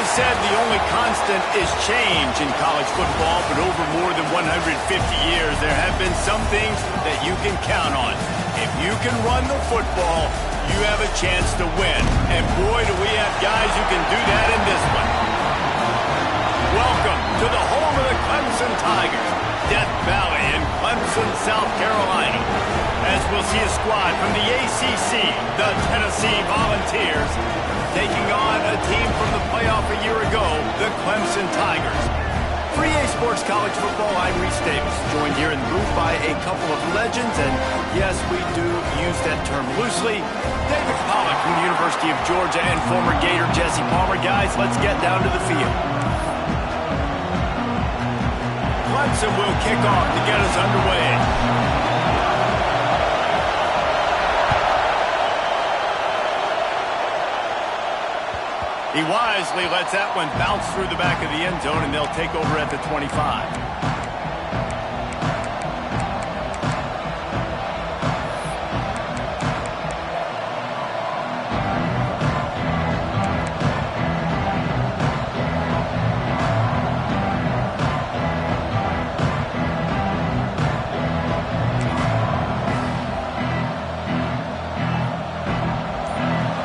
is said the only constant is change in college football, but over more than 150 years, there have been some things that you can count on. If you can run the football, you have a chance to win. And boy, do we have guys who can do that in this one. Welcome to the home of the Clemson Tigers, Death Valley in Clemson, South Carolina. As we'll see a squad from the ACC, the Tennessee Volunteers, taking on a team from the playoff a year ago, the Clemson Tigers. For EA Sports College Football, I'm Reese Davis, joined here in the booth by a couple of legends, and yes, we do use that term loosely. David Pollack from the University of Georgia and former Gator Jesse Palmer. Guys, let's get down to the field. Clemson will kick off to get us underway. He wisely lets that one bounce through the back of the end zone, and they'll take over at the 25.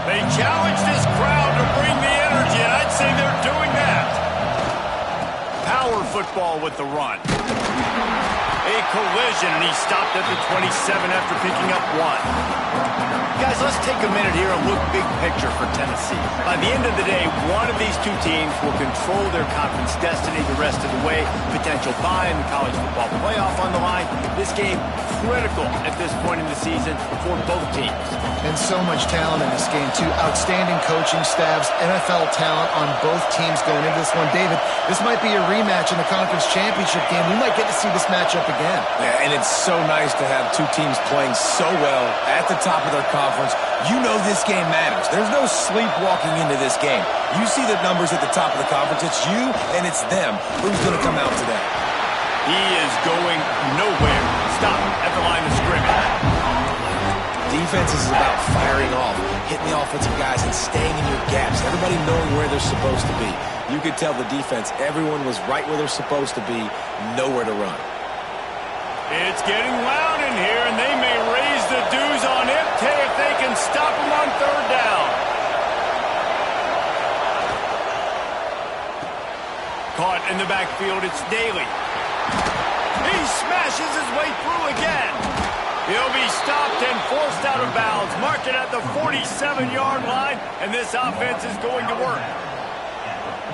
They challenge this crowd to bring the energy, and I'd say they're doing that. Power football with the run. A collision, and he stopped at the 27 after picking up one. Guys, let's take a minute here and look big picture for Tennessee. By the end of the day, one of these two teams will control their conference destiny the rest of the way. Potential bye in the college football playoff on the line. This game critical at this point in the season for both teams. And so much talent in this game, too. Outstanding coaching staffs, NFL talent on both teams going into this one. David, this might be a rematch in the conference championship game. We might get to see this matchup again. Yeah, and it's so nice to have two teams playing so well at the top of their conference. You know this game matters. There's no sleepwalking into this game. You see the numbers at the top of the conference. It's you and it's them. Who's going to come out today? He is going nowhere. Stop at the line of scrimmage. Defense is about firing off, hitting the offensive guys, and staying in your gaps. Everybody knowing where they're supposed to be. You could tell the defense, everyone was right where they're supposed to be, nowhere to run. It's getting loud in here, and they may raise the dues on Ipte if they can stop him on third down. Caught in the backfield, it's Daly. He smashes his way through again. He'll be stopped and forced out of bounds. Mark it at the 47-yard line, and this offense is going to work.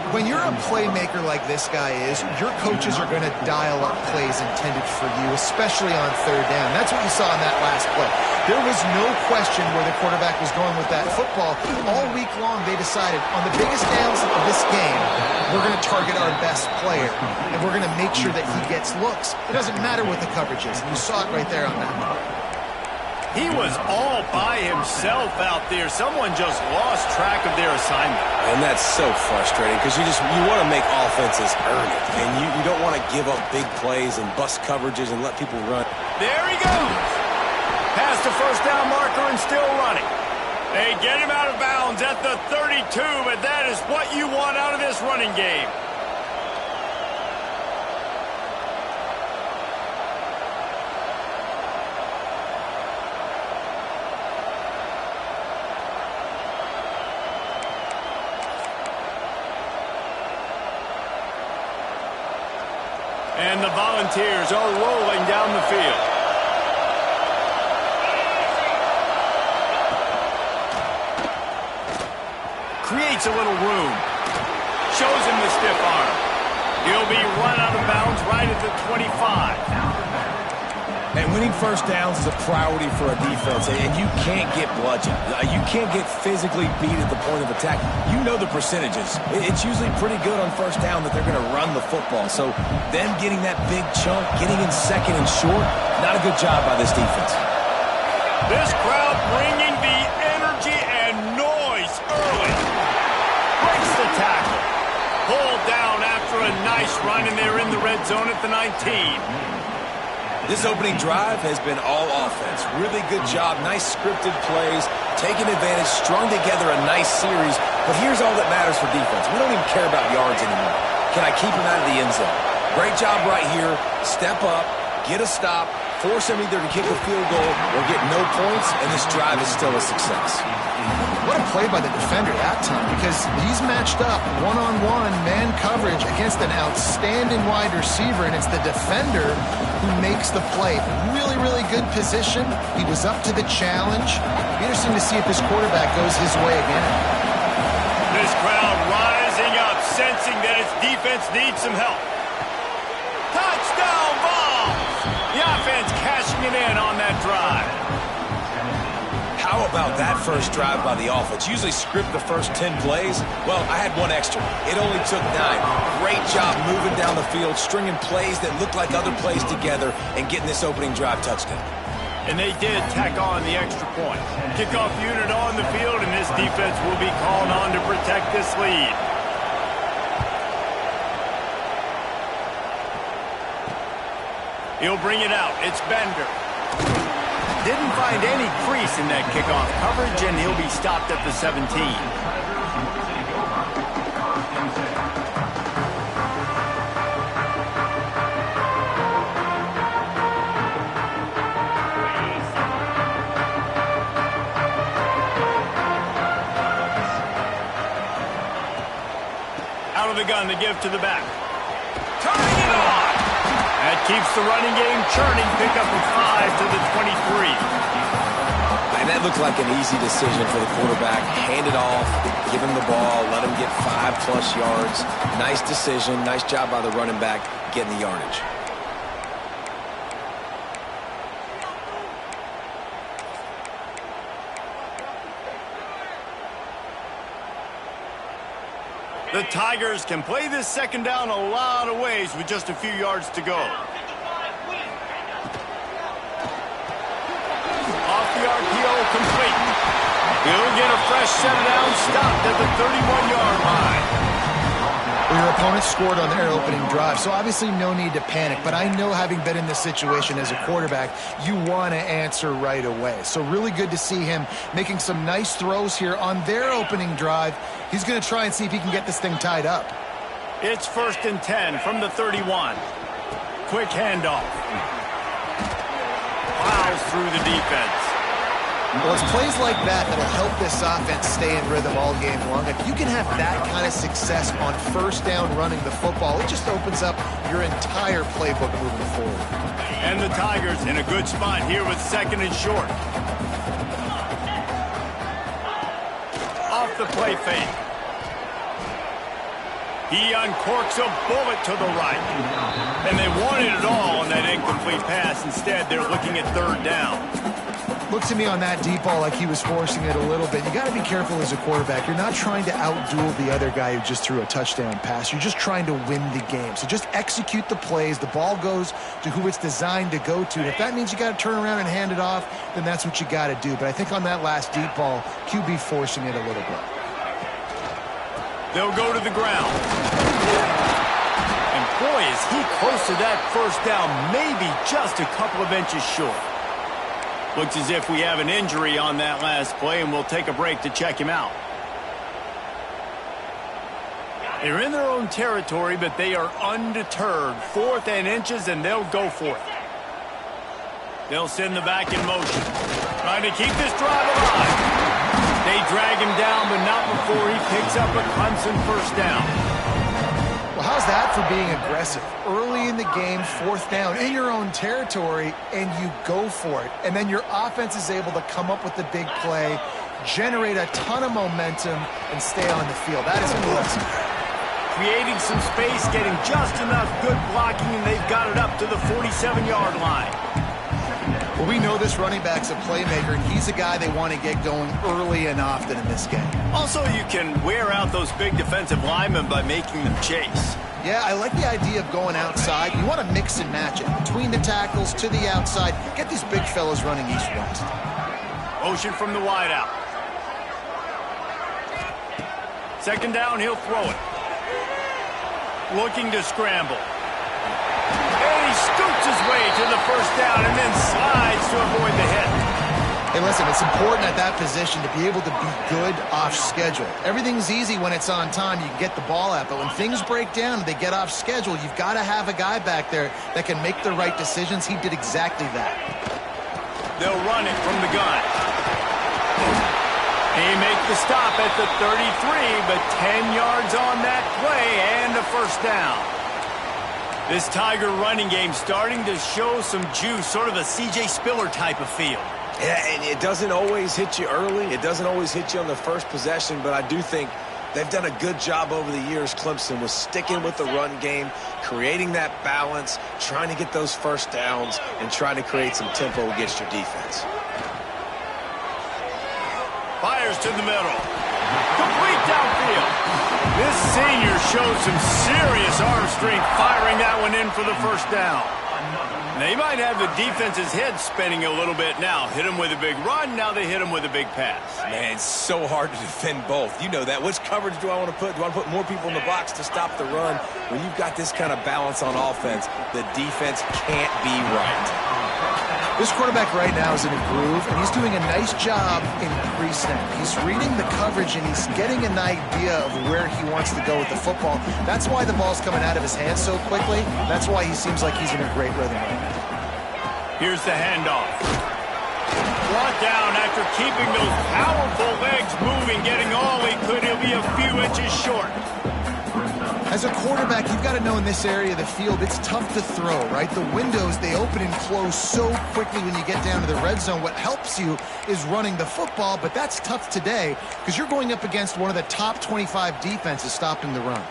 When you're a playmaker like this guy is, your coaches are going to dial up plays intended for you, especially on third down. That's what you saw in that last play. There was no question where the quarterback was going with that football. All week long, they decided on the biggest downs of this game, we're going to target our best player, and we're going to make sure that he gets looks. It doesn't matter what the coverage is. You saw it right there on that one. He was all by himself out there. Someone just lost track of their assignment. And that's so frustrating because you want to make offenses earn it. And you don't want to give up big plays and bust coverages and let people run. There he goes. Past the first down marker and still running. They get him out of bounds at the 32, but that is what you want out of this running game. And the Volunteers are rolling down the field. Creates a little room. Shows him the stiff arm. He'll be run out of bounds right at the 25. And winning first downs is a priority for a defense, and you can't get bludgeoned. You can't get physically beat at the point of attack. You know the percentages. It's usually pretty good on first down that they're going to run the football. So them getting that big chunk, getting in second and short, not a good job by this defense. This crowd bringing the energy and noise early. Breaks the tackle. Pulled down after a nice run, and they're in the red zone at the 19. This opening drive has been all offense. Really good job, nice scripted plays, taking advantage, strung together a nice series, But here's all that matters for defense. We don't even care about yards anymore. Can I keep him out of the end zone? Great job right here. Step up, get a stop, force him either to kick a field goal or get no points, and this drive is still a success. What a play by the defender that time, because he's matched up one-on-one man coverage against an outstanding wide receiver, and it's the defender who makes the play. Really, really good position. He was up to the challenge. Be interesting to see if this quarterback goes his way again. This crowd rising up, sensing that its defense needs some help. Touchdown ball! The offense cashing it in on that drive. How about that first drive by the offense? Usually script the first 10 plays. Well, I had one extra. It only took 9. Great job moving down the field, stringing plays that look like other plays together, and getting this opening drive touchdown. And they did tack on the extra point. Kickoff unit on the field, and this defense will be called on to protect this lead. He'll bring it out. It's Bender. Didn't find any crease in that kickoff coverage, and he'll be stopped at the 17. Out of the gun to give to the back. Turning it on. That keeps the running game churning. Pick up a 5 to the 23. And that looked like an easy decision for the quarterback. Hand it off, give him the ball, let him get 5+ yards. Nice decision. Nice job by the running back getting the yardage. The Tigers can play this second down a lot of ways with just a few yards to go. Off the RPO, complete. He'll get a fresh set down, stopped at the 31-yard line. Well, your opponent scored on their opening drive, so obviously no need to panic. But I know, having been in this situation as a quarterback, you want to answer right away. So really good to see him making some nice throws here on their opening drive. He's going to try and see if he can get this thing tied up. It's 1st and 10 from the 31. Quick handoff. Plows through the defense. Well, it's plays like that that'll help this offense stay in rhythm all game long. If you can have that kind of success on first down running the football, it just opens up your entire playbook moving forward. And the Tigers in a good spot here with 2nd and short. Off the play fake. He uncorks a bullet to the right. And they wanted it all on that incomplete pass. Instead, they're looking at 3rd down. Looked to me on that deep ball like he was forcing it a little bit. You got to be careful as a quarterback. You're not trying to outduel the other guy who just threw a touchdown pass. You're just trying to win the game. So just execute the plays. The ball goes to who it's designed to go to. And if that means you got to turn around and hand it off, then that's what you got to do. But I think on that last deep ball, QB forcing it a little bit. They'll go to the ground. And boy, is he close to that first down, maybe just a couple of inches short. Looks as if we have an injury on that last play, and we'll take a break to check him out. They're in their own territory, but they are undeterred. 4th and inches, and they'll go for it. They'll send the back in motion. Trying to keep this drive alive. They drag him down, but not before he picks up a Clemson first down. Well, how's that for being aggressive? Early in the game, 4th down in your own territory, and you go for it. And then your offense is able to come up with the big play, generate a ton of momentum, and stay on the field. That is impressive. Creating some space, getting just enough good blocking, and they've got it up to the 47-yard line. Well, we know this running back's a playmaker, and he's a guy they want to get going early and often in this game. Also, you can wear out those big defensive linemen by making them chase. Yeah, I like the idea of going outside. You want to mix and match it. Between the tackles, to the outside. Get these big fellas running east-west. Motion from the wideout. 2nd down, he'll throw it. Looking to scramble. And he scoots his way to the first down and then slides to avoid the hit. Hey, listen, it's important at that position to be able to be good off schedule. Everything's easy when it's on time. You can get the ball out, but when things break down and they get off schedule, you've got to have a guy back there that can make the right decisions. He did exactly that. They'll run it from the gun. They make the stop at the 33, but 10 yards on that play and a first down. This Tiger running game starting to show some juice, sort of a C.J. Spiller type of feel. Yeah, and it doesn't always hit you early. It doesn't always hit you on the first possession, but I do think they've done a good job over the years, Clemson, with sticking with the run game, creating that balance, trying to get those first downs, and trying to create some tempo against your defense. Fires to the middle. Complete downfield. This senior shows some serious arm strength firing that one in for the first down. They might have the defense's head spinning a little bit now. Hit him with a big run, now they hit him with a big pass. Man, it's so hard to defend both. You know that. Which coverage do I want to put? Do I want to put more people in the box to stop the run? When you've got this kind of balance on offense, the defense can't be right. This quarterback right now is in a groove, and he's doing a nice job in pre-snap. He's reading the coverage, and he's getting an idea of where he wants to go with the football. That's why the ball's coming out of his hands so quickly. That's why he seems like he's in a great rhythm right now. Here's the handoff. Brought down after keeping those powerful legs moving, getting all he could. He'll be a few inches short. As a quarterback, you've got to know in this area of the field, it's tough to throw, right? The windows, they open and close so quickly when you get down to the red zone. What helps you is running the football, but that's tough today because you're going up against one of the top 25 defenses stopping the run.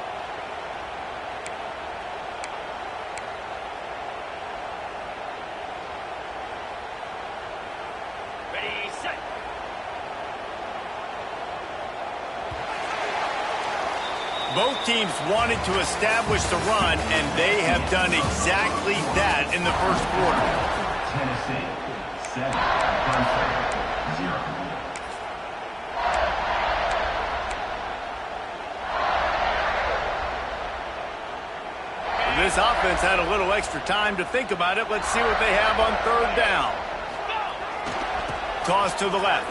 Both teams wanted to establish the run, and they have done exactly that in the first quarter. Tennessee, 7, Clemson, 0. This offense had a little extra time to think about it. Let's see what they have on third down. Toss to the left.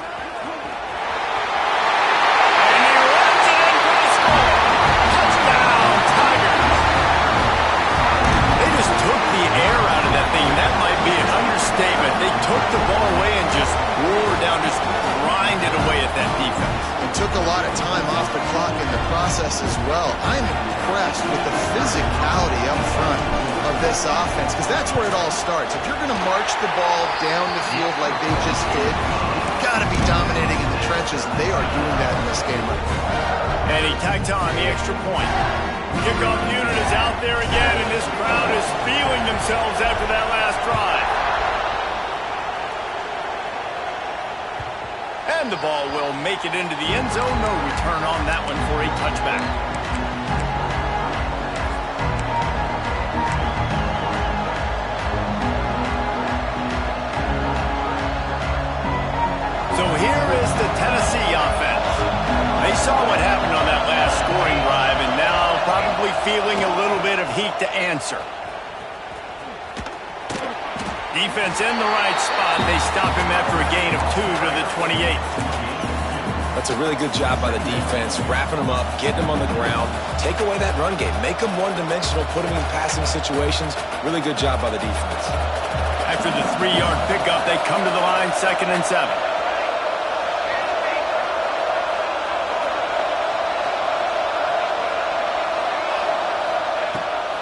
That might be an understatement. They took the ball away and just wore down, just grinded away at that defense. It took a lot of time off the clock in the process as well. I'm impressed with the physicality up front of this offense because that's where it all starts. If you're going to march the ball down the field like they just did, you've got to be dominating in the trenches, and they are doing that in this game right now. And he tacked on the extra point. Kickoff unit is out there again, and this crowd is feeling themselves after that last drive. And the ball will make it into the end zone. No return on that one for a touchback. So here is the Tennessee offense. They saw what happened on that last scoring drive, and now probably feeling a little bit of heat to answer. Defense in the right spot. They stop him after a gain of 2 to the 28. That's a really good job by the defense, wrapping them up, getting them on the ground, take away that run game, make them one-dimensional, put them in passing situations. Really good job by the defense. After the 3-yard pickup, they come to the line, 2nd and 7.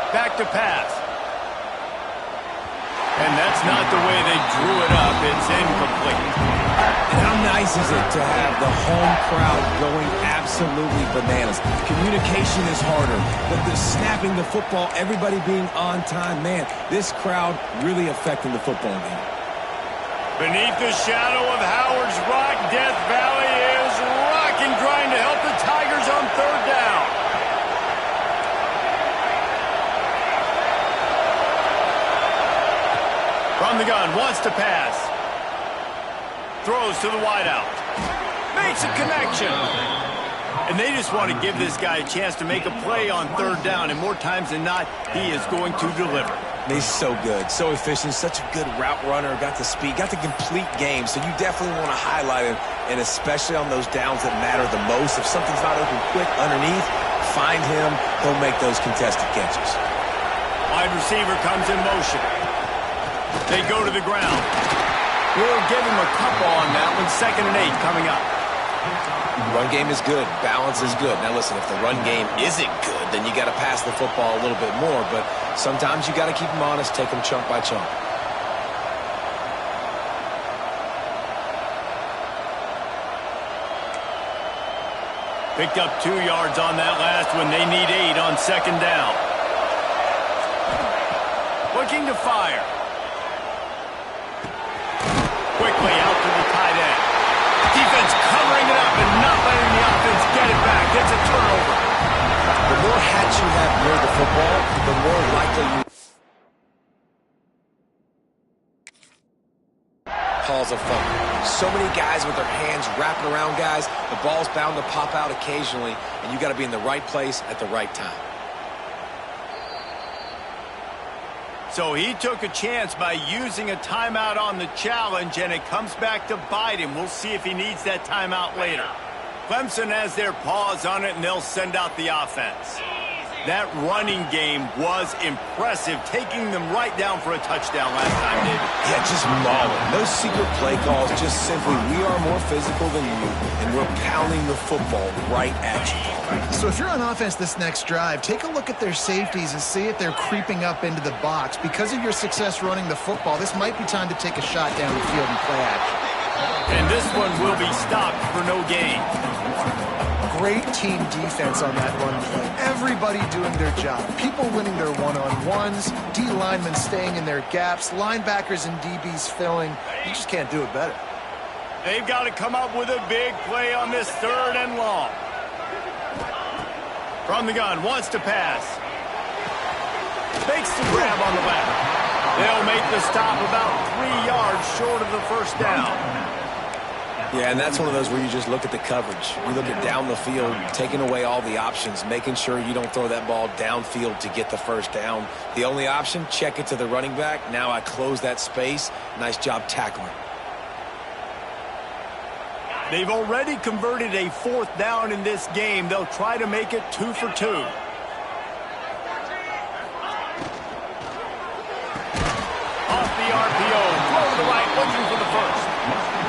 Back to pass. And that's not the way they drew it up. It's incomplete. And how nice is it to have the home crowd going absolutely bananas? Communication is harder, but the snapping the football, everybody being on time, man, this crowd really affecting the football game. Beneath the shadow of Howard's Rock, Death Valley is rocking, trying to help the Tigers on third down. From the gun, wants to pass. Throws to the wideout. Makes a connection. And they just want to give this guy a chance to make a play on third down, and more times than not, he is going to deliver. He's so good, so efficient, such a good route runner, got the speed, got the complete game. So you definitely want to highlight him, and especially on those downs that matter the most. If something's not open quick underneath, find him. He'll make those contested catches. Wide receiver comes in motion. They go to the ground. We'll give him a couple on that one. 2nd and 8 coming up. Run game is good. Balance is good. Now, listen, if the run game isn't good, then you got to pass the football a little bit more. But sometimes you got to keep them honest, take them chunk by chunk. Picked up 2 yards on that last one. They need 8 on 2nd down. Looking to fire. Quickly out to the tight end. Defense covering it up and not letting the offense get it back. Gets a turnover. The more hats you have near the football, the more likely you... Calls a fumble. So many guys with their hands wrapping around guys. The ball's bound to pop out occasionally, and you got to be in the right place at the right time. So he took a chance by using a timeout on the challenge, and it comes back to bite him. We'll see if he needs that timeout later. Clemson has their paws on it, and they'll send out the offense. That running game was impressive, taking them right down for a touchdown last time, David. Yeah, just mauling. Those secret play calls, just simply, we are more physical than you, and we're pounding the football right at you. So if you're on offense this next drive, take a look at their safeties and see if they're creeping up into the box. Because of your success running the football, this might be time to take a shot down the field and play action. And this one will be stopped for no gain. Great team defense on that run play. Everybody doing their job. People winning their one-on-ones, D linemen staying in their gaps, linebackers and DBs filling. You just can't do it better. They've got to come up with a big play on this 3rd and long. From the gun, wants to pass. Fakes the grab on the left. They'll make the stop about 3 yards short of the 1st down. Yeah, and that's one of those where you just look at the coverage. You look at down the field, taking away all the options, making sure you don't throw that ball downfield to get the 1st down. The only option, check it to the running back. Now I close that space. Nice job tackling. They've already converted a 4th down in this game. They'll try to make it 2 for 2. Off the RPO, throw to the right, looking for the 1st.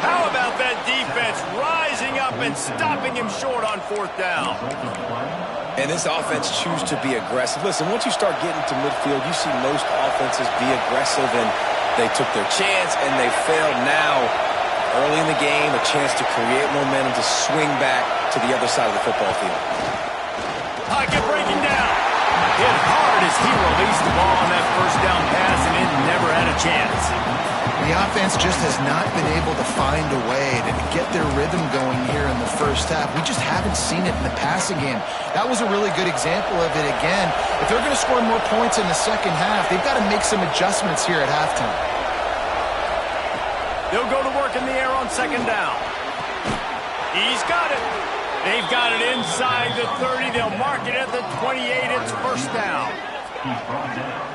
How about that defense rising up and stopping him short on 4th down? And this offense choose to be aggressive. Listen, once you start getting to midfield, you see most offenses be aggressive, and they took their chance, and they failed. Now, early in the game, a chance to create momentum to swing back to the other side of the football field. Pocket breaking down. Hit hard as he released the ball on that 1st down pass, and it never had a chance. The offense just has not been able to find a way to get their rhythm going here in the 1st half. We just haven't seen it in the passing game. That was a really good example of it again. If they're going to score more points in the 2nd half, they've got to make some adjustments here at halftime. They'll go to work in the air on 2nd down. He's got it. They've got it inside the 30. They'll mark it at the 28. It's 1st down.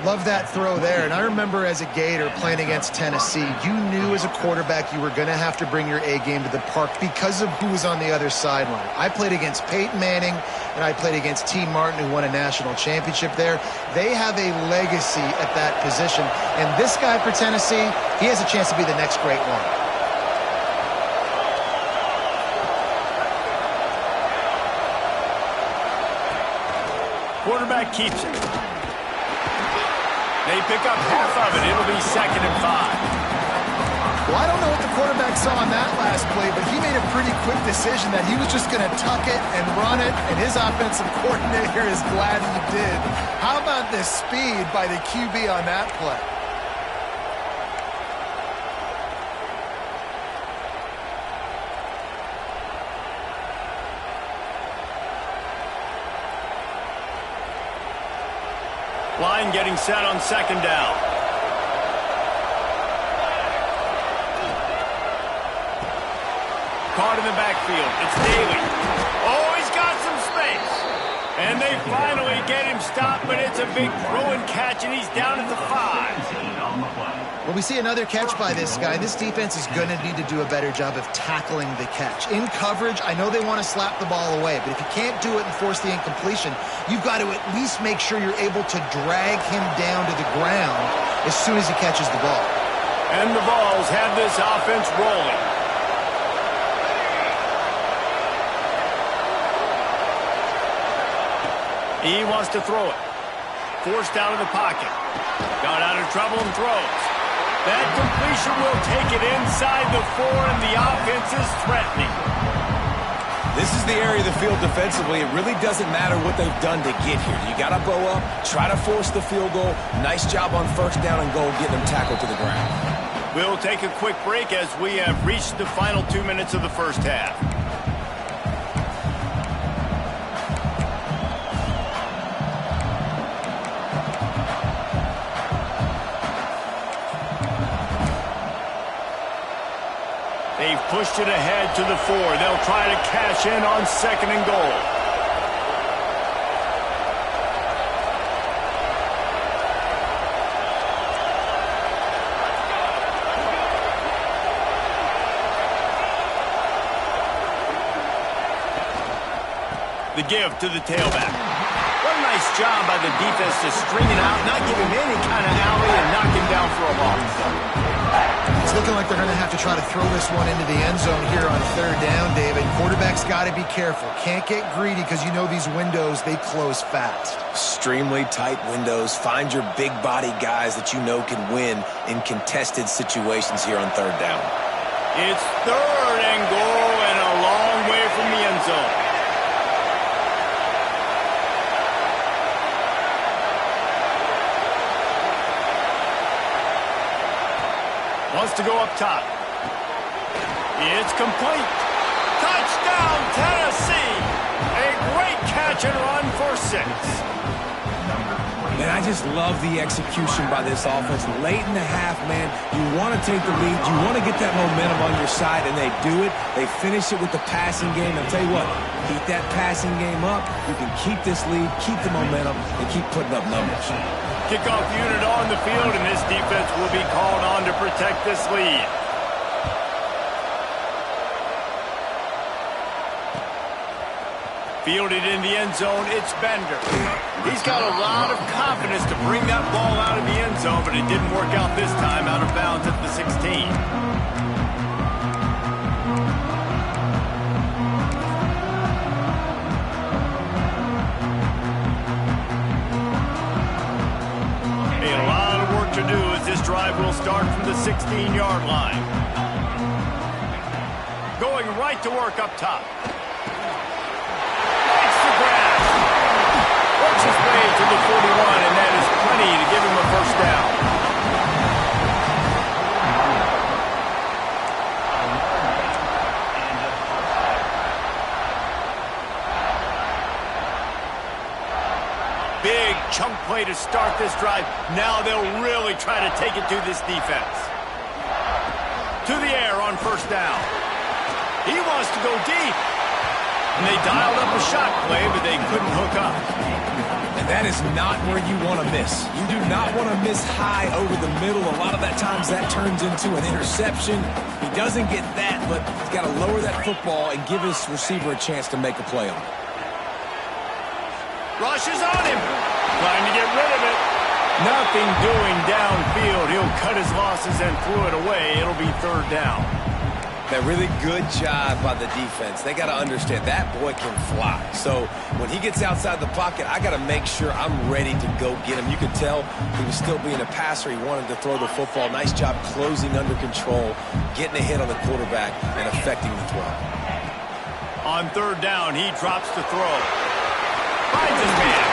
Love that throw there. And I remember as a Gator playing against Tennessee, you knew as a quarterback you were going to have to bring your A game to the park because of who was on the other sideline. I played against Peyton Manning, and I played against T. Martin, who won a national championship there. They have a legacy at that position. And this guy for Tennessee, he has a chance to be the next great one. Quarterback keeps it. They pick up half of it. It'll be 2nd and 5. Well, I don't know what the quarterback saw on that last play, but he made a pretty quick decision that he was just going to tuck it and run it, and his offensive coordinator is glad he did. How about the speed by the QB on that play? Line getting set on 2nd down. Caught in the backfield. It's Daly. Oh, he's got some space. And they finally get him stopped, but it's a big throw and catch, and he's down at the 5. When we see another catch by this guy, this defense is going to need to do a better job of tackling the catch. In coverage, I know they want to slap the ball away, but if you can't do it and force the incompletion, you've got to at least make sure you're able to drag him down to the ground as soon as he catches the ball. And the Vols have this offense rolling. He wants to throw it. Forced out of the pocket. Got out of trouble and throws. That completion will take it inside the 4, and the offense is threatening. This is the area of the field defensively. It really doesn't matter what they've done to get here. You got to bow up, try to force the field goal. Nice job on first down and goal, getting them tackled to the ground. We'll take a quick break as we have reached the final 2 minutes of the first half. They've pushed it ahead to the 4. They'll try to cash in on 2nd and goal. The give to the tailback. What a nice job by the defense to string it out, not give him any kind of alley, and knock him down for a loss. It's looking like they're going to have to try to throw this one into the end zone here on 3rd down, David. Quarterback's got to be careful. Can't get greedy because you know these windows, they close fast. Extremely tight windows. Find your big body guys that you know can win in contested situations here on 3rd down. It's 3rd and goal and a long way from the end zone. Wants to go up top. It's complete. Touchdown, Tennessee. A great catch and run for 6. Man, I just love the execution by this offense. Late in the half, man, you want to take the lead. You want to get that momentum on your side, and they do it. They finish it with the passing game. I'll tell you what, keep that passing game up. You can keep this lead, keep the momentum, and keep putting up numbers. Kickoff unit on the field, and this defense will be called on to protect this lead. Fielded in the end zone, it's Bender. He's got a lot of confidence to bring that ball out of the end zone, but it didn't work out this time, out of bounds at the 16. To do as this drive will start from the 16-yard line. Going right to work up top. Makes the grab. Works his way to the 41, and that is plenty to give him a first down. Big chunk play to start this drive. Now they'll really try to take it to this defense. To the air on first down. He wants to go deep. And they dialed up a shot play, but they couldn't hook up. And that is not where you want to miss. You do not want to miss high over the middle. A lot of that times that turns into an interception. He doesn't get that, but he's got to lower that football and give his receiver a chance to make a play on it. Rushes on him. Trying to get rid of it. Nothing doing downfield. He'll cut his losses and threw it away. It'll be 3rd down. That really good job by the defense. They got to understand that boy can fly. So when he gets outside the pocket, I got to make sure I'm ready to go get him. You could tell he was still being a passer. He wanted to throw the football. Nice job closing under control, getting a hit on the quarterback, and affecting the throw. On 3rd down, he drops the throw. Finds his man.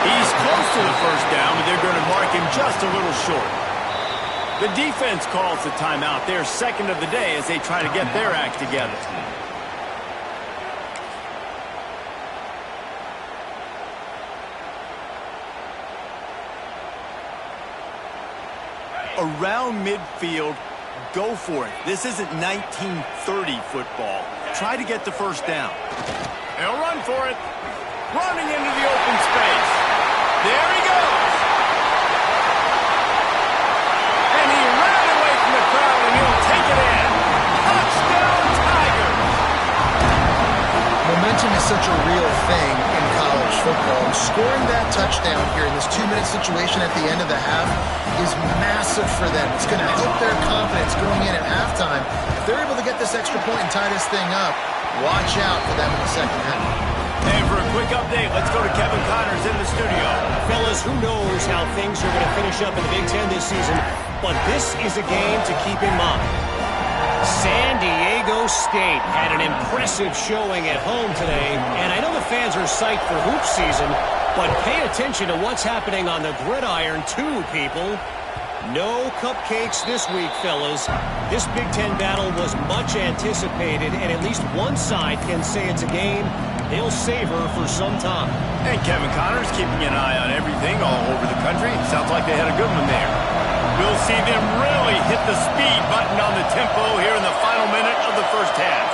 He's close to the first down, but they're going to mark him just a little short. The defense calls the timeout. Their 2nd of the day as they try to get their act together. Around midfield, go for it. This isn't 1930 football. Try to get the first down. They'll run for it. running into the open space. There he goes. And he ran away from the crowd, and he'll take it in. Touchdown, Tigers. Momentum is such a real thing in college football. And scoring that touchdown here in this 2-minute situation at the end of the half is massive for them. It's going to help their confidence going in at halftime. If they're able to get this extra point and tie this thing up, watch out for them in the second half. And for a quick update, let's go to Kevin Connors in the studio. Fellas, who knows how things are going to finish up in the Big Ten this season, but this is a game to keep in mind. San Diego State had an impressive showing at home today, and I know the fans are psyched for hoop season, but pay attention to what's happening on the gridiron too, people. No cupcakes this week, fellas. This Big Ten battle was much anticipated, and at least one side can say it's a game they'll savor for some time. And Kevin Connors keeping an eye on everything all over the country. Sounds like they had a good one there. We'll see them really hit the speed button on the tempo here in the final minute of the first half.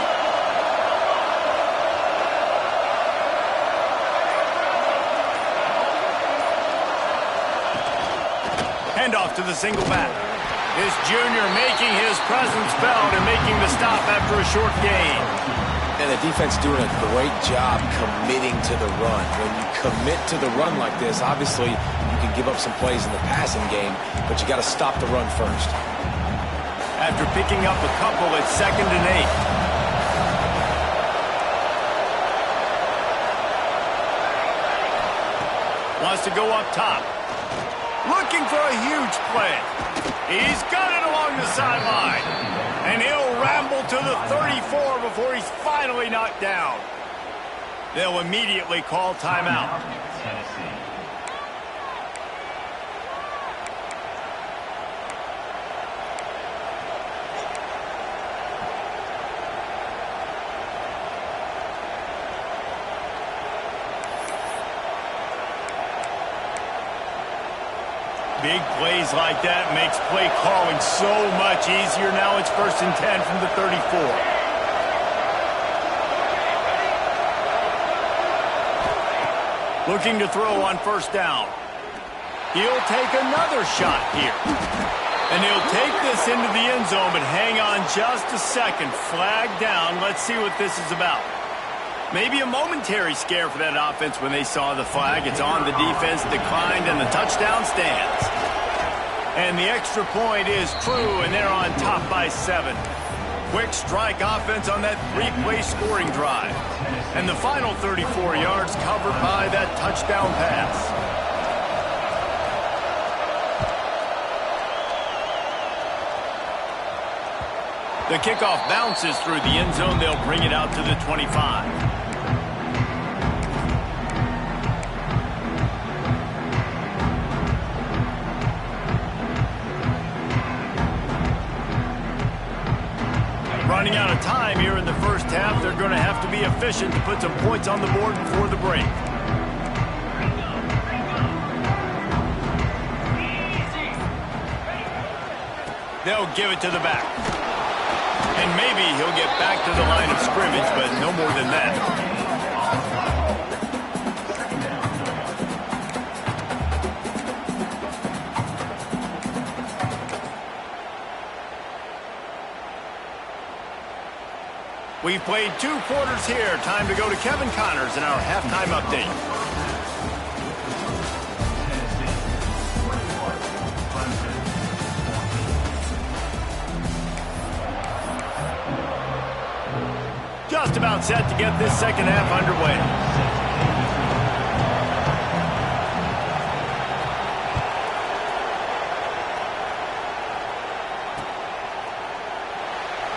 Handoff to the single back. This junior making his presence felt and making the stop after a short gain. And the defense doing a great job committing to the run. When you commit to the run like this, obviously you can give up some plays in the passing game, but you got to stop the run first. After picking up a couple, it's 2nd and 8. Wants to go up top. Looking for a huge play. He's got it along the sideline. And he'll ramble to the 34 before he's finally knocked down. They'll immediately call timeout. Big plays like that makes play calling so much easier. Now it's 1st and 10 from the 34. Looking to throw on 1st down. He'll take another shot here. And he'll take this into the end zone, but hang on just a second. Flag down. Let's see what this is about. Maybe a momentary scare for that offense when they saw the flag. It's on, the defense declined, and the touchdown stands. And the extra point is true, and they're on top by 7. Quick strike offense on that 3-play scoring drive. And the final 34 yards covered by that touchdown pass. The kickoff bounces through the end zone. They'll bring it out to the 25. Running out of time here in the first half. They're going to have to be efficient to put some points on the board before the break. They'll give it to the back. And maybe he'll get back to the line of scrimmage, but no more than that. We've played 2 quarters here. Time to go to Kevin Connors in our halftime update. Just about set to get this second half underway.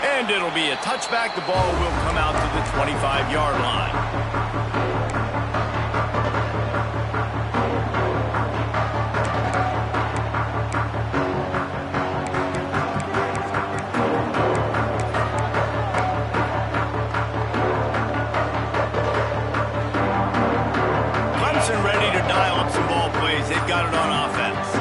And it'll be a touchback. The ball will come out to the 25-yard line. Ready to dial up some ball plays. They've got it on offense.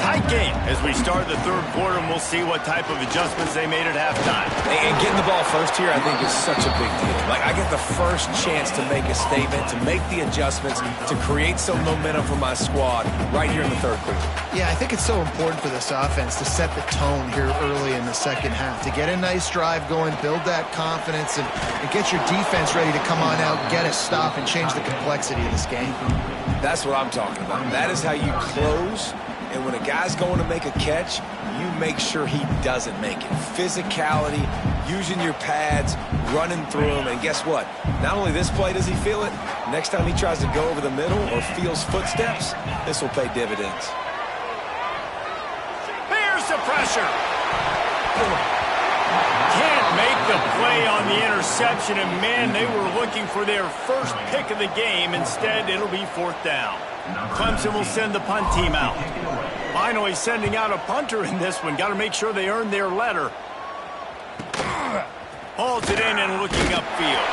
Tight game as as we start the third quarter, and we'll see what type of adjustments they made at halftime. And getting the ball first here, I think, is such a big deal. Like, I get the first chance to make a statement, to make the adjustments, to create some momentum for my squad right here in the third quarter. Yeah, I think it's so important for this offense to set the tone here early in the second half, to get a nice drive going, build that confidence, and get your defense ready to come on out, get a stop, and change the complexity of this game. That's what I'm talking about. That is how you close. And when a guy's going to make a catch, you make sure he doesn't make it. Physicality, using your pads, running through them. And guess what? Not only this play does he feel it, next time he tries to go over the middle or feels footsteps, this will pay dividends. Here's the pressure. Can't make the play on the interception, and man, they were looking for their first pick of the game. Instead, it'll be fourth down. Clemson will send the punt team out. Finally sending out a punter in this one. Got to make sure they earn their letter. Holds it in and looking upfield.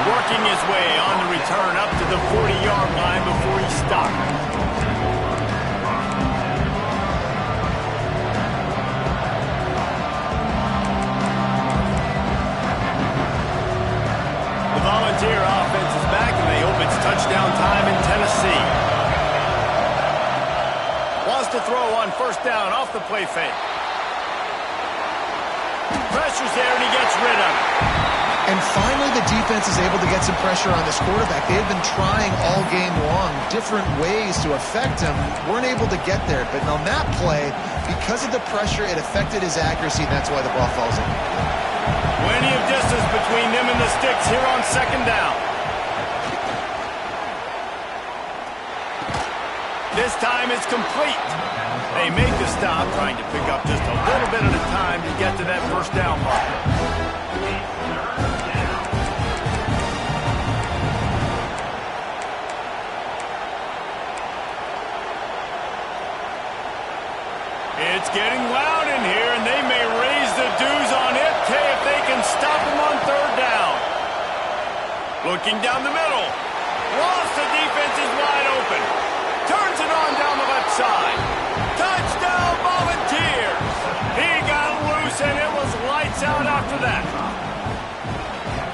Working his way on the return up to the 40-yard line before he stopped. The Volunteer offense is back, and they hope it's touchdown time in Tennessee. Wants to throw on first down off the play fake. Pressure's there, and he gets rid of it. And finally, the defense is able to get some pressure on this quarterback. They've been trying all game long different ways to affect him. Weren't able to get there. But on that play, because of the pressure, it affected his accuracy, and that's why the ball falls in. Plenty of distance between them and the sticks here on second down. This time it's complete. They make the stop, trying to pick up just a little bit at a time to get to that first down mark. It's getting loud in here, and they may raise the dues on it if they can stop him on third down. Looking down the middle. Lost, the defense is wide open. Turns it on down the left side. Touchdown, Volunteers. He got loose, and it was lights out after that.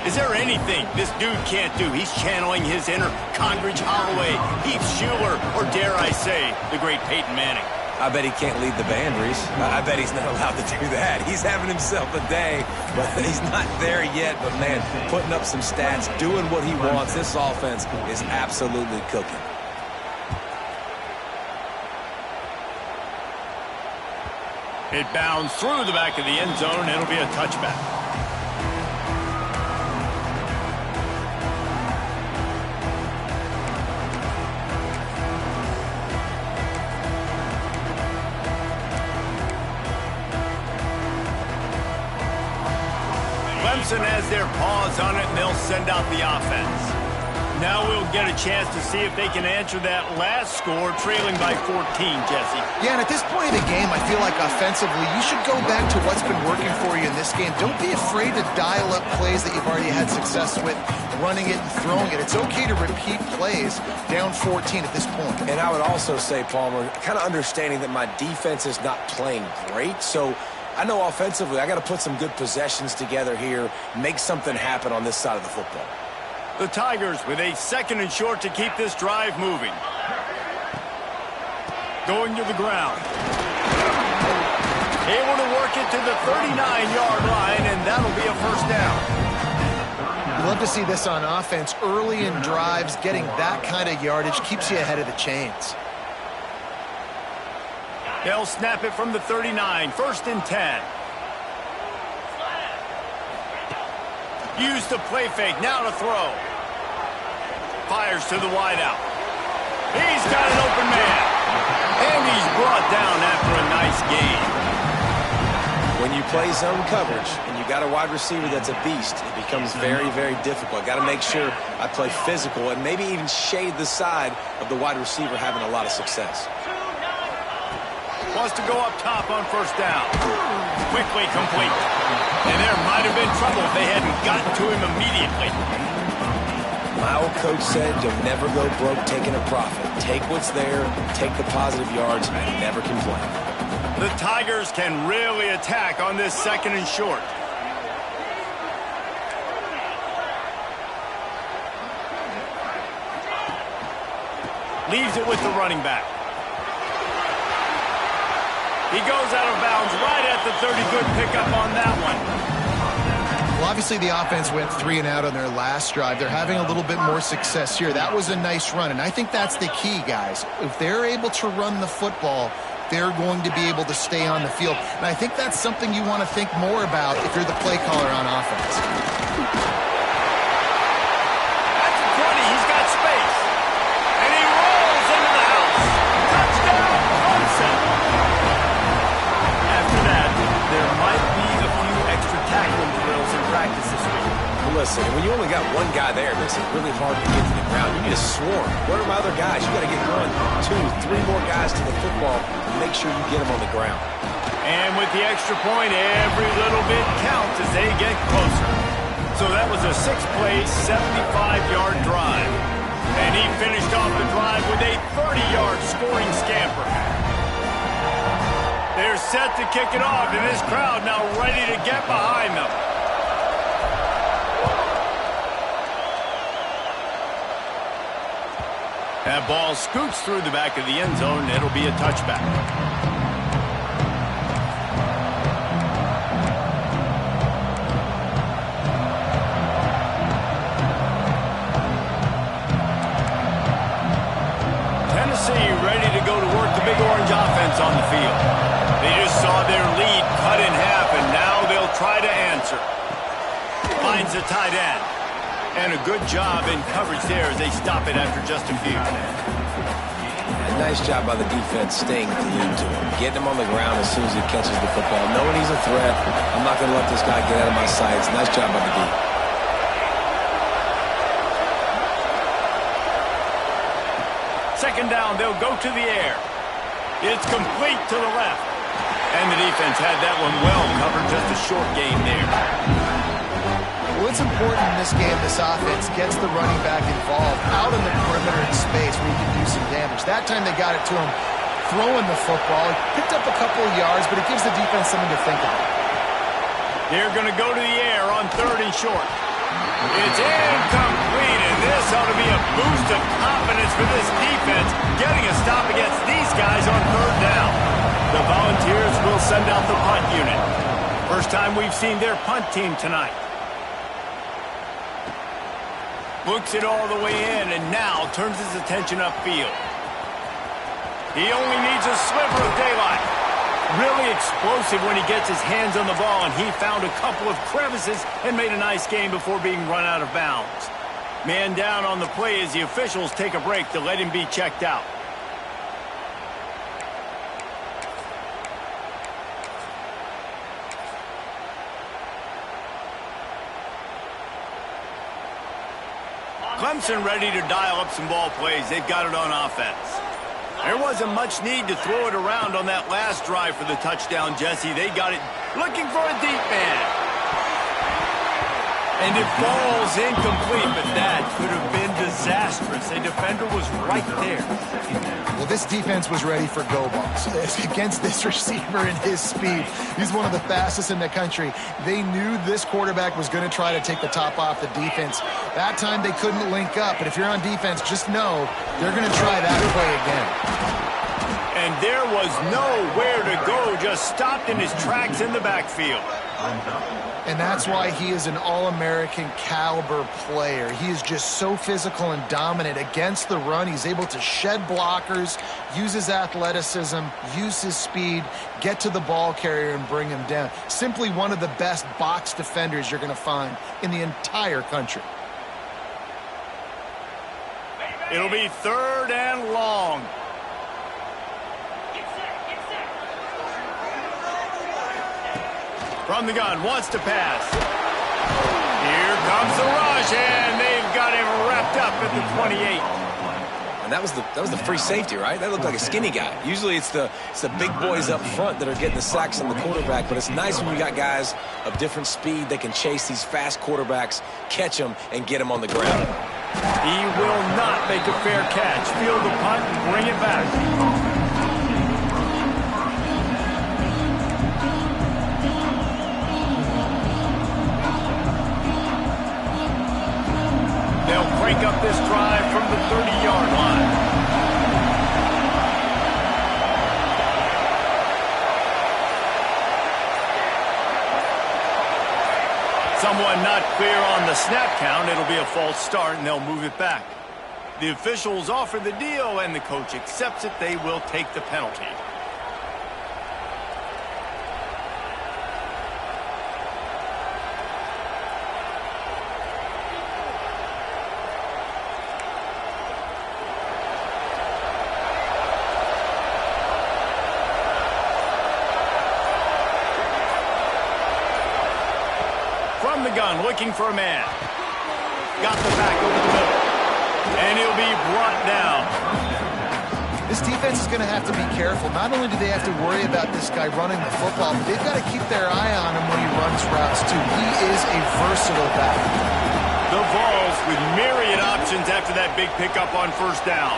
Is there anything this dude can't do? He's channeling his inner Condridge Holloway, Heath Schuler, or dare I say, the great Peyton Manning. I bet he can't lead the band, Reese. I bet he's not allowed to do that. He's having himself a day, but he's not there yet. But, man, putting up some stats, doing what he wants. This offense is absolutely cooking. It bounds through the back of the end zone, and it'll be a touchback. Clemson has their paws on it, and they'll send out the offense. Now we'll get a chance to see if they can answer that last score, trailing by 14, Jesse. Yeah, and at this point of the game, I feel like offensively, you should go back to what's been working for you in this game. Don't be afraid to dial up plays that you've already had success with, running it and throwing it. It's okay to repeat plays down 14 at this point. And I would also say, Palmer, kind of understanding that my defense is not playing great, so I know offensively I got to put some good possessions together here, make something happen on this side of the football. The Tigers with a second and short to keep this drive moving. Going to the ground. Able to work it to the 39-yard line, and that'll be a first down. You love to see this on offense. Early in drives, getting that kind of yardage keeps you ahead of the chains. They'll snap it from the 39, first and 10. Use the play fake, now to throw. Fires to the wideout. He's got an open man. And he's brought down after a nice gain. When you play zone coverage and you got a wide receiver that's a beast, it becomes very, very difficult. Got to make sure I play physical and maybe even shade the side of the wide receiver having a lot of success. Wants to go up top on first down. Quickly complete. And there might have been trouble if they hadn't gotten to him immediately. My old coach said you'll never go broke taking a profit. Take what's there, take the positive yards, and never complain. The Tigers can really attack on this 2nd and short. Leaves it with the running back. He goes out of bounds right at the 30. Good pickup on that one. Well, obviously the offense went 3 and out on their last drive. They're having a little bit more success here. That was a nice run, and I think that's the key, guys. If they're able to run the football, they're going to be able to stay on the field. And I think that's something you want to think more about if you're the play caller on offense. That's a 20. He's got space. And he rolls into the house. Touchdown, Clemson. After that, there might be a few extra tackling drills in practice this week. Well, listen, when you only got one guy there, it makes it really hard to get to the ground. You need a swarm. What are my other guys? You got to get 1, 2, 3 more guys to the football and make sure you get them on the ground. And with the extra point, every little bit counts as they get closer. So that was a 6-play, 75-yard drive. And he finished off the drive with a 30-yard scoring scamper. They're set to kick it off, and this crowd now ready to get behind them. That ball scoots through the back of the end zone, and it'll be a touchback. Tennessee ready to go to work the Big Orange offense on the field. They just saw their lead cut in half, and now they'll try to answer. Finds the tight end. And a good job in coverage there as they stop it after just a few. A nice job by the defense staying glued to him. Getting him on the ground as soon as he catches the football. Knowing he's a threat. I'm not going to let this guy get out of my sights. Nice job by the D. Second down, they'll go to the air. It's complete to the left. And the defense had that one well covered. Just a short gain there. Well, it's important in this game, this offense gets the running back involved out in the perimeter in space where he can do some damage. That time they got it to him throwing the football. He picked up a couple of yards, but it gives the defense something to think about. They're going to go to the air on 3rd and short. It's incomplete, and this ought to be a boost of confidence for this defense, getting a stop against these guys on 3rd down. The Volunteers will send out the punt unit. First time we've seen their punt team tonight. Looks it all the way in, and now turns his attention upfield. He only needs a sliver of daylight. Really explosive when he gets his hands on the ball, and he found a couple of crevices and made a nice gain before being run out of bounds. Man down on the play as the officials take a break to let him be checked out. Clemson ready to dial up some ball plays. They've got it on offense. There wasn't much need to throw it around on that last drive for the touchdown, Jesse. They got it looking for a deep man. And it falls incomplete, but that could have been disastrous. A defender was right there. Well, this defense was ready for go balls against this receiver and his speed. He's one of the fastest in the country. They knew this quarterback was going to try to take the top off the defense. That time they couldn't link up, but if you're on defense, just know they're going to try that play again. And there was nowhere to go, just stopped in his tracks in the backfield. And that's why he is an All-American caliber player. He is just so physical and dominant against the run. He's able to shed blockers, use his athleticism, use his speed, get to the ball carrier and bring him down. Simply one of the best box defenders you're going to find in the entire country. It'll be 3rd and long. From the gun, wants to pass. Here comes the rush, and they've got him wrapped up at the 28. And that was the free safety, right? That looked like a skinny guy. Usually it's the big boys up front that are getting the sacks on the quarterback, but it's nice when you got guys of different speed that can chase these fast quarterbacks, catch them, and get them on the ground. He will not make a fair catch. Field the punt and bring it back. the 30-yard line. Someone not clear on the snap count. It'll be a false start, and they'll move it back. The officials offer the deal, and the coach accepts it. They will take the penalty. From the gun, looking for a man. Got the back over the middle. And he'll be brought down. This defense is going to have to be careful. Not only do they have to worry about this guy running the football, but they've got to keep their eye on him when he runs routes, too. He is a versatile back. The Vols with myriad options after that big pickup on first down.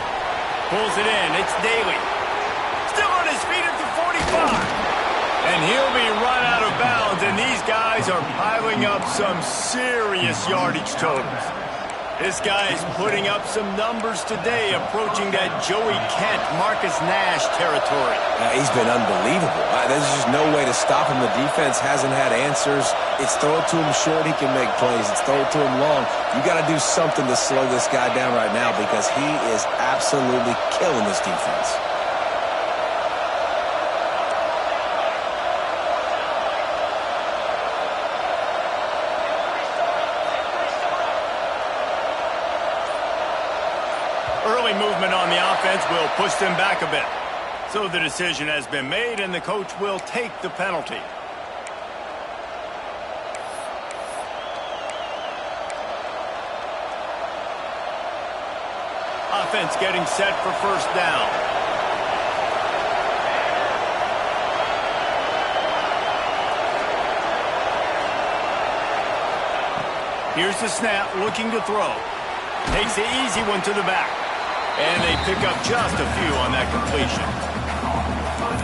Pulls it in. It's Daly. Still on his feet at the 45. And he'll be run out of bounds, and these guys are piling up some serious yardage totals. This guy is putting up some numbers today, approaching that Joey Kent, Marcus Nash territory. He's been unbelievable. There's just no way to stop him. The defense hasn't had answers. It's throw it to him short, he can make plays. It's throw it to him long. You got to do something to slow this guy down right now because he is absolutely killing this defense. Early movement on the offense will push them back a bit. So the decision has been made, and the coach will take the penalty. Offense getting set for first down. Here's the snap, looking to throw. Takes the easy one to the back. And they pick up just a few on that completion.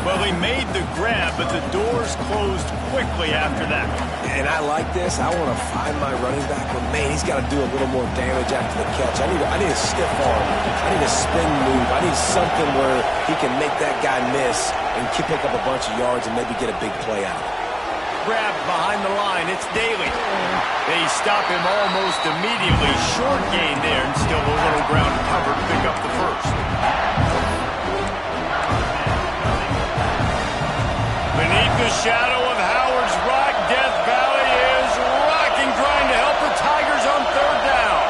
Well, he made the grab, but the doors closed quickly after that. And I like this. I want to find my running back, but man, he's got to do a little more damage after the catch. I need a stiff arm. I need a spin move. I need something where he can make that guy miss and pick up a bunch of yards and maybe get a big play out of it. Grab behind the line. It's Daly. They stop him almost immediately. Short gain there, and still a little ground to cover to pick up the first. Beneath the shadow of Howard's Rock, Death Valley is rocking, trying to help the Tigers on third down.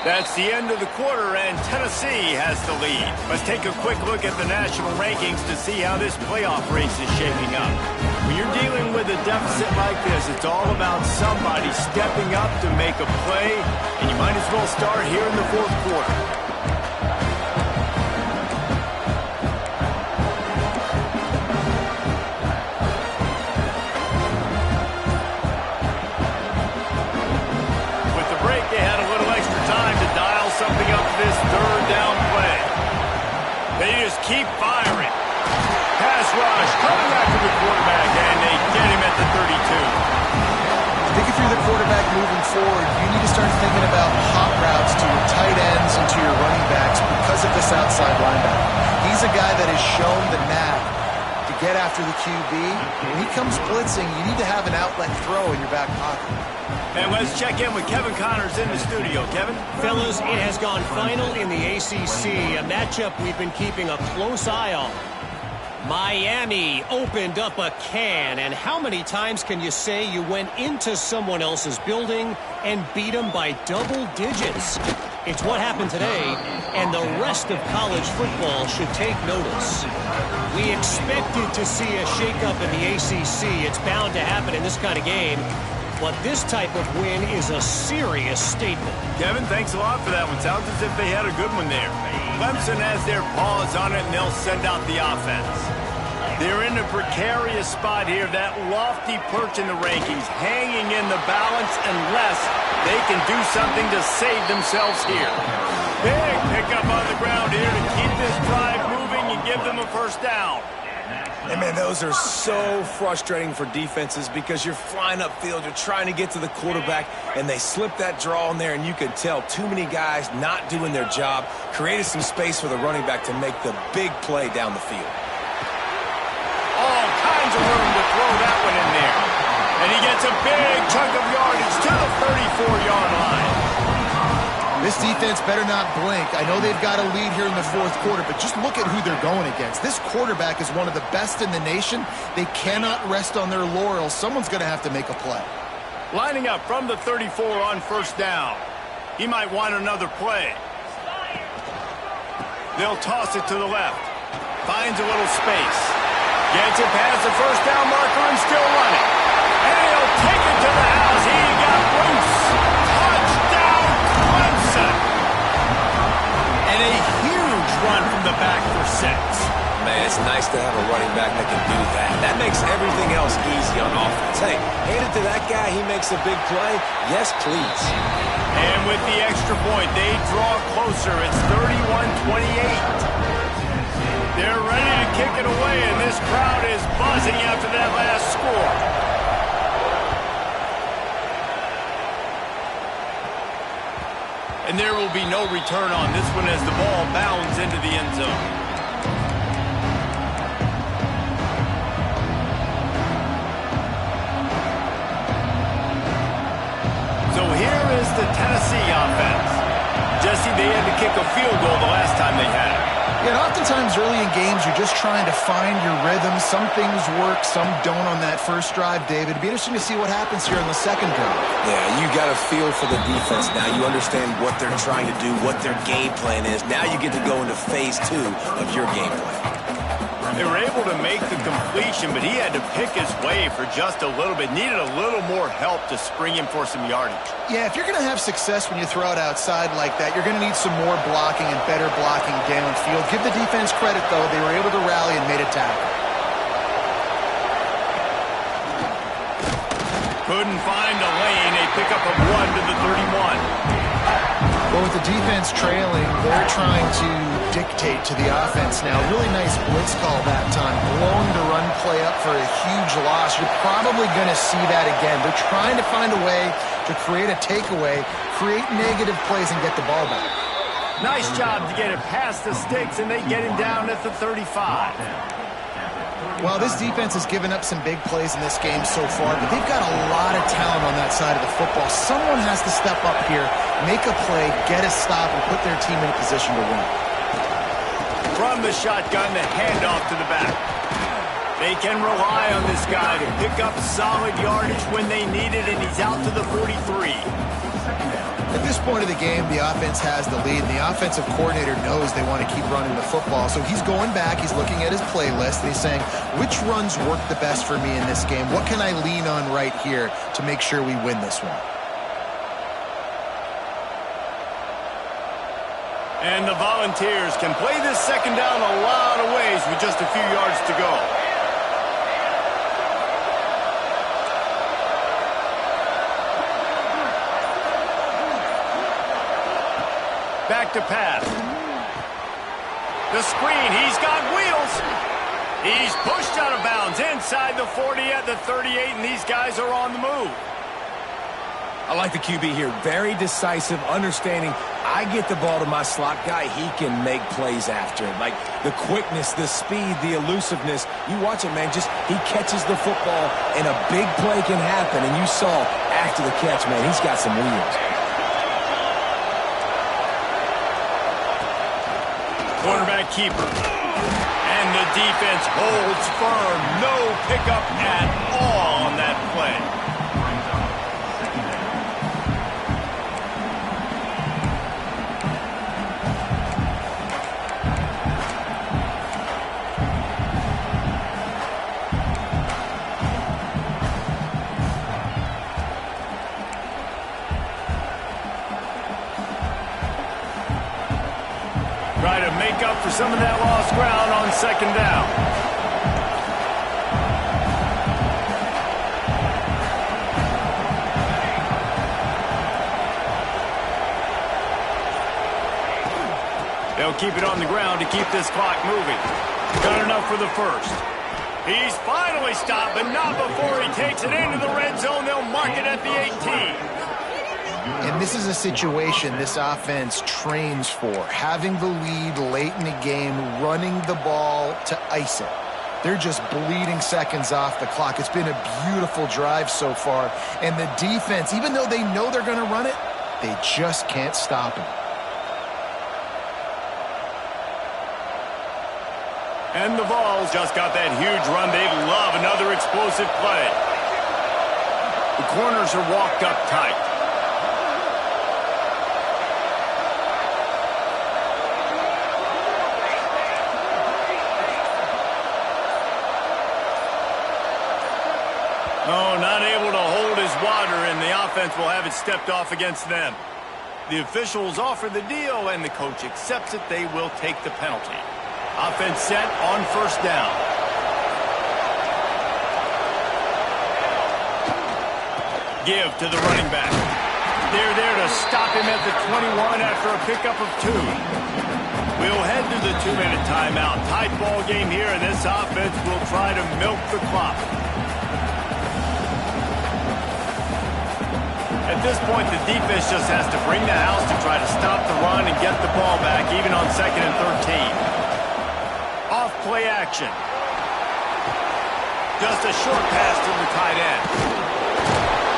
That's the end of the quarter, and Tennessee has the lead. Let's take a quick look at the national rankings to see how this playoff race is shaping up. When you're dealing with a deficit like this, it's all about somebody stepping up to make a play, and you might as well start here in the fourth quarter. With the break, they had a little extra time to dial something up this third down play. They just keep firing. Pass rush coming after the quarterback, and they get him at the 32. I think if you're the quarterback moving forward, you need to start thinking about hot routes to your tight ends and to your running backs because of this outside linebacker. He's a guy that has shown the knack to get after the QB. When he comes blitzing, you need to have an outlet throw in your back pocket. And let's check in with Kevin Connors in the studio. Kevin? Fellas, it has gone final in the ACC, a matchup we've been keeping a close eye on. Miami opened up a can, and how many times can you say you went into someone else's building and beat them by double digits? It's what happened today, and the rest of college football should take notice. We expected to see a shakeup in the ACC. It's bound to happen in this kind of game. But this type of win is a serious statement. Kevin, thanks a lot for that one. Sounds as if they had a good one there. Clemson has their paws on it, and they'll send out the offense. They're in a precarious spot here, that lofty perch in the rankings, hanging in the balance unless they can do something to save themselves here. Big pickup on the ground here to keep this drive moving and give them a first down. And man, those are so frustrating for defenses because you're flying upfield, you're trying to get to the quarterback, and they slip that draw in there, and you can tell too many guys not doing their job, created some space for the running back to make the big play down the field. All kinds of room to throw that one in there. And he gets a big chunk of yardage to the 34-yard line. This defense better not blink. I know they've got a lead here in the fourth quarter, but just look at who they're going against. This quarterback is one of the best in the nation. They cannot rest on their laurels. Someone's going to have to make a play. Lining up from the 34 on first down. He might want another play. They'll toss it to the left. Finds a little space. Gets it past the first down marker and still running. And he'll take it to the house. He got loose. Touchdown, Clemson. And a huge run from the back for 6. Man, it's nice to have a running back that can do that. That makes everything else easy on offense. Hey, hand it to that guy. He makes a big play. Yes, please. And with the extra point, they draw closer. It's 31-28. They're ready to kick it away, and this crowd is buzzing after that last score. And there will be no return on this one as the ball bounds into the end zone. So here is the Tennessee offense. Jesse, they had to kick a field goal the last time they had it. Yeah, and oftentimes early in games, you're just trying to find your rhythm. Some things work, some don't on that first drive, David. It'd be interesting to see what happens here on the second drive. Yeah, you got a feel for the defense now. You understand what they're trying to do, what their game plan is. Now you get to go into phase 2 of your game plan. They were able to make the completion, but he had to pick his way for just a little bit. Needed a little more help to spring him for some yardage. Yeah, if you're going to have success when you throw it outside like that, you're going to need some more blocking and better blocking downfield. Give the defense credit, though. They were able to rally and made a tackle. Couldn't find a lane. A pickup of 1 to the 31. Well, with the defense trailing, they're trying to dictate to the offense now. Really nice blitz call that time. Blowing the run play up for a huge loss. You're probably going to see that again. They're trying to find a way to create a takeaway, create negative plays, and get the ball back. Nice job to get it past the sticks, and they get him down at the 35. Well, this defense has given up some big plays in this game so far, but they've got a lot of talent on that side of the football. Someone has to step up here, make a play, get a stop, and put their team in a position to win. From the shotgun, the handoff to the back. They can rely on this guy to pick up solid yardage when they need it, and he's out to the 43. At this point of the game, the offense has the lead, and the offensive coordinator knows they want to keep running the football. So he's going back, he's looking at his playlist, and he's saying, which runs work the best for me in this game? What can I lean on right here to make sure we win this one? And the Volunteers can play this second down a lot of ways with just a few yards to go. Back to pass. The screen, he's got wheels. He's pushed out of bounds inside the 40 at the 38, and these guys are on the move. I like the QB here. Very decisive, understanding I get the ball to my slot guy, he can make plays after it. Like the quickness, the speed, the elusiveness. You watch it, man, just he catches the football and a big play can happen. And you saw after the catch, man, he's got some wheels. Quarterback keeper. And the defense holds firm. No pickup at all on that play. Try to make up for some of that lost ground on second down. They'll keep it on the ground to keep this clock moving. Got enough for the first. He's finally stopped, but not before he takes it into the red zone. They'll mark it at the 18. And this is a situation this offense trains for. Having the lead late in the game, running the ball to ice it. They're just bleeding seconds off the clock. It's been a beautiful drive so far. And the defense, even though they know they're going to run it, they just can't stop it. And the Vols just got that huge run. They love another explosive play. The corners are walked up tight. Oh, not able to hold his water, and the offense will have it stepped off against them. The officials offer the deal, and the coach accepts it. They will take the penalty. Offense set on first down. Give to the running back. They're there to stop him at the 21 after a pickup of 2. We'll head to the 2-minute timeout. Tight ball game here, and this offense will try to milk the clock. At this point, the defense just has to bring the house to try to stop the run and get the ball back, even on 2nd and 13. Off play action. Just a short pass to the tight end.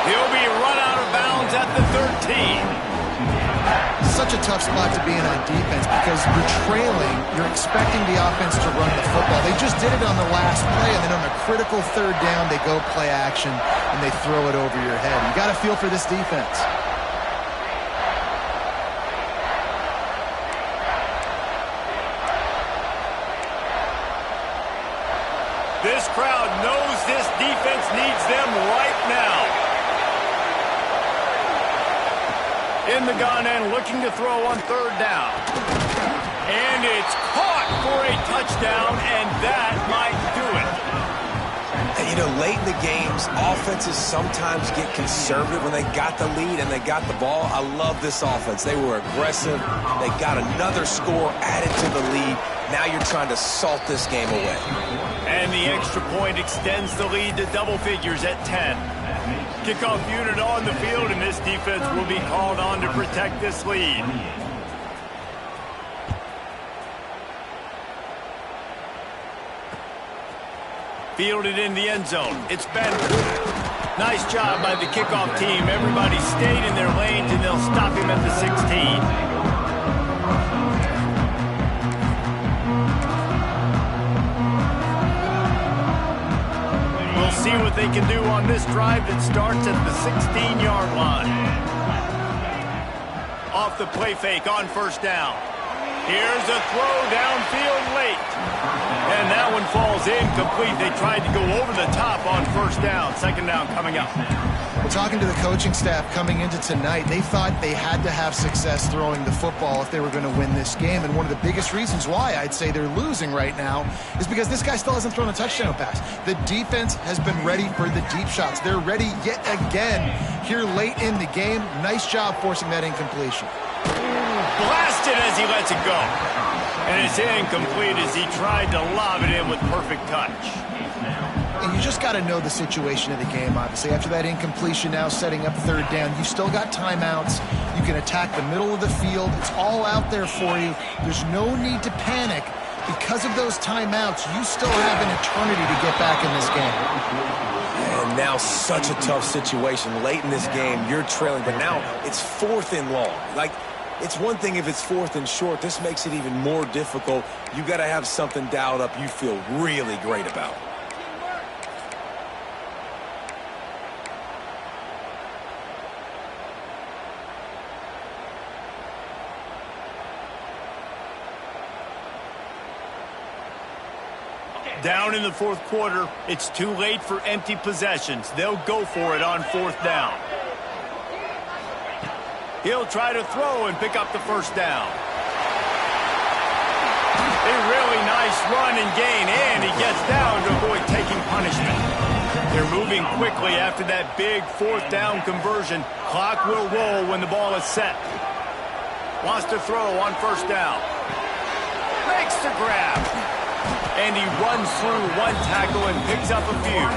He'll be run out of bounds at the 13. Such a tough spot to be in on defense because you're trailing, you're expecting the offense to run the football. They just did it on the last play, and then on a critical 3rd down, they go play action, and they throw it over your head. You got to feel for this defense. This crowd knows this defense needs them right now. In the gun and looking to throw on 3rd down. And it's caught for a touchdown, and that might do it. And, you know, late in the games, offenses sometimes get conservative when they got the lead and they got the ball. I love this offense. They were aggressive. They got another score added to the lead. Now you're trying to salt this game away. And the extra point extends the lead to double figures at 10. Kickoff unit on the field, and this defense will be called on to protect this lead. Fielded in the end zone. It's Bender. Nice job by the kickoff team. Everybody stayed in their lanes, and they'll stop him at the 16. See what they can do on this drive that starts at the 16-yard line. Off the play fake on 1st down. Here's a throw downfield late. And that one falls incomplete. They tried to go over the top on 1st down. 2nd down coming up. Well, talking to the coaching staff coming into tonight, they thought they had to have success throwing the football if they were going to win this game. And one of the biggest reasons why I'd say they're losing right now is because this guy still hasn't thrown a touchdown pass. The defense has been ready for the deep shots. They're ready yet again here late in the game. Nice job forcing that incompletion. Blasted as he lets it go. And it's incomplete as he tried to lob it in with perfect touch. And you just got to know the situation of the game, obviously. After that incompletion now setting up 3rd down, you still got timeouts. You can attack the middle of the field. It's all out there for you. There's no need to panic. Because of those timeouts, you still have an eternity to get back in this game. And now such a tough situation. Late in this game, you're trailing, but now it's 4th and long. Like, it's one thing if it's 4th and short. This makes it even more difficult. You got to have something dialed up you feel really great about. Down in the 4th quarter, it's too late for empty possessions. They'll go for it on 4th down. He'll try to throw and pick up the 1st down. A really nice run and gain, and he gets down to avoid taking punishment. They're moving quickly after that big 4th down conversion. Clock will roll when the ball is set. Wants to throw on 1st down. makes the grab. And he runs through one tackle and picks up a few.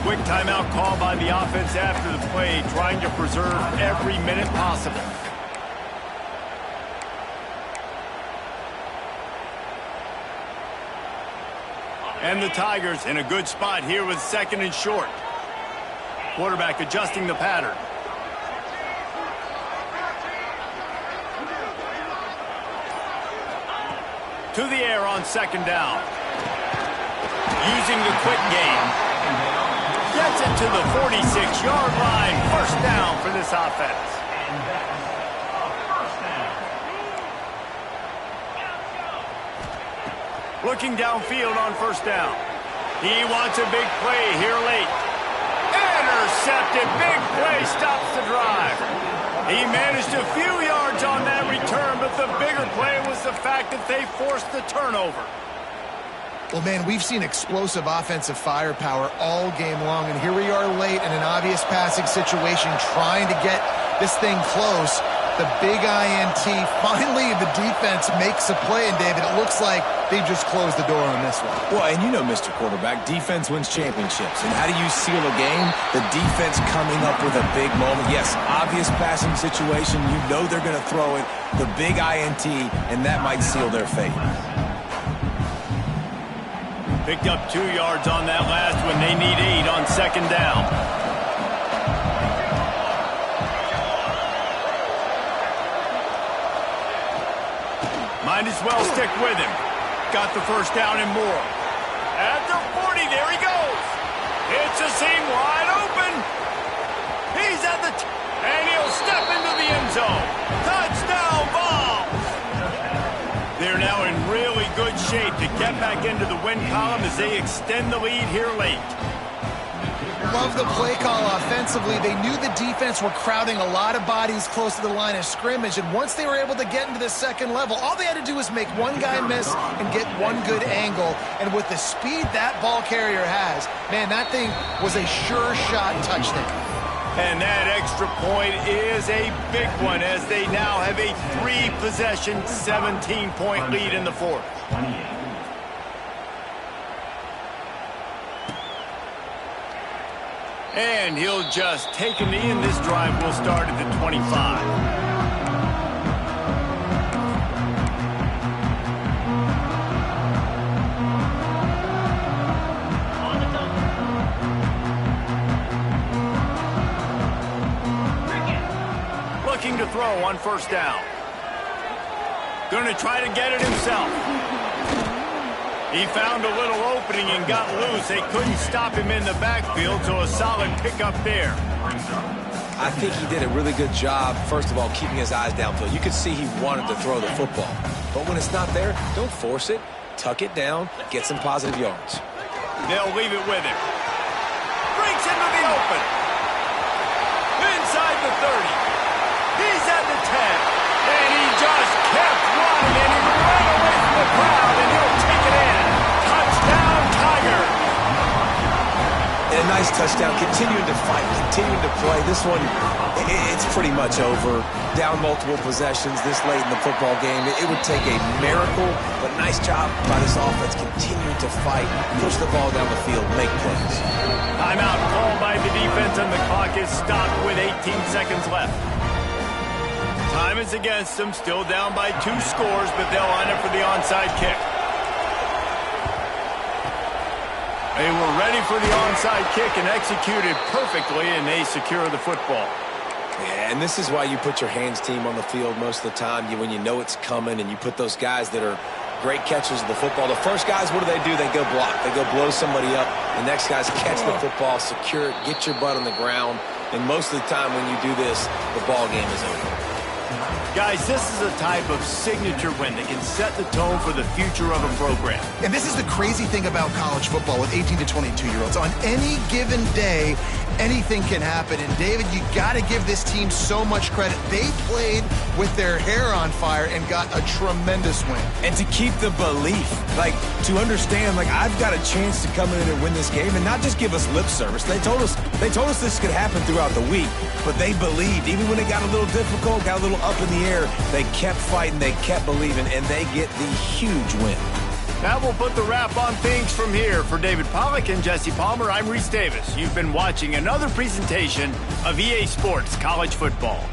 Quick timeout call by the offense after the play, trying to preserve every minute possible. And the Tigers in a good spot here with 2nd and short. Quarterback adjusting the pattern. To the air on 2nd down. Using the quick game. Gets it to the 46-yard line. 1st down for this offense. Looking downfield on 1st down. He wants a big play here late. Intercepted. Big play stops the drive. He managed a few yards on that return, but the bigger play was the fact that they forced the turnover. Well, man, we've seen explosive offensive firepower all game long, and here we are late in an obvious passing situation trying to get this thing close. The big INT. Finally, the defense makes a play, and David, it looks like they've just closed the door on this one. Well, and you know, Mr. Quarterback, defense wins championships. And how do you seal a game? The defense coming up with a big moment. Yes, obvious passing situation. You know they're going to throw it. The big INT, and that might seal their fate. Picked up 2 yards on that last one. They need 8 on 2nd down. Might as well stick with him. Got the 1st down and more. At the 40, there he goes. It's a seam wide open. He's at the and he'll step into the end zone. Touchdown ball. They're now in really good shape to get back into the win column as they extend the lead here late. Love the play call offensively. They knew the defense were crowding a lot of bodies close to the line of scrimmage, and once they were able to get into the 2nd level, all they had to do was make one guy miss and get one good angle. And with the speed that ball carrier has, man, that thing was a sure shot touchdown. And that extra point is a big one as they now have a 3-possession, 17-point lead in the 4th. 28. And he'll just take a knee, and this drive will start at the 25. Looking to throw on 1st down. Going to try to get it himself. He found a little opening and got loose. They couldn't stop him in the backfield, so a solid pickup there. I think he did a really good job, first of all, keeping his eyes downfield. You could see he wanted to throw the football. But when it's not there, don't force it. Tuck it down, get some positive yards. They'll leave it with him. Breaks into the open. Inside the 30. He's at the 10. And he just kept running, and he ran away from the crowd, and he'll take it in. Touchdown, Tigers. And a nice touchdown, continuing to fight, continuing to play. This one, it's pretty much over. Down multiple possessions this late in the football game. It would take a miracle, but nice job by this offense continuing to fight, push the ball down the field, make plays. Timeout called by the defense, and the clock is stopped with 18 seconds left. Time is against them, still down by 2 scores, but they'll line up for the onside kick. They were ready for the onside kick and executed perfectly, and they secure the football. Yeah, and this is why you put your hands team on the field most of the time, when you know it's coming, and you put those guys that are great catchers of the football. The first guys, what do? They go block. They go blow somebody up. The next guys catch the football, secure it, get your butt on the ground, and most of the time when you do this, the ball game is over. Guys, this is a type of signature win that can set the tone for the future of a program. And this is the crazy thing about college football with 18 to 22-year-olds. On any given day, anything can happen. And, David, you got to give this team so much credit. They played with their hair on fire and got a tremendous win. And to keep the belief, to understand, I've got a chance to come in and win this game and not just give us lip service. They told us this could happen throughout the week, but they believed. Even when it got a little difficult, got a little up in the the air, they kept fighting, they kept believing, and they get the huge win. That will put the wrap on things from here. For David Pollack and Jesse Palmer, I'm Reese Davis. You've been watching another presentation of EA Sports College Football.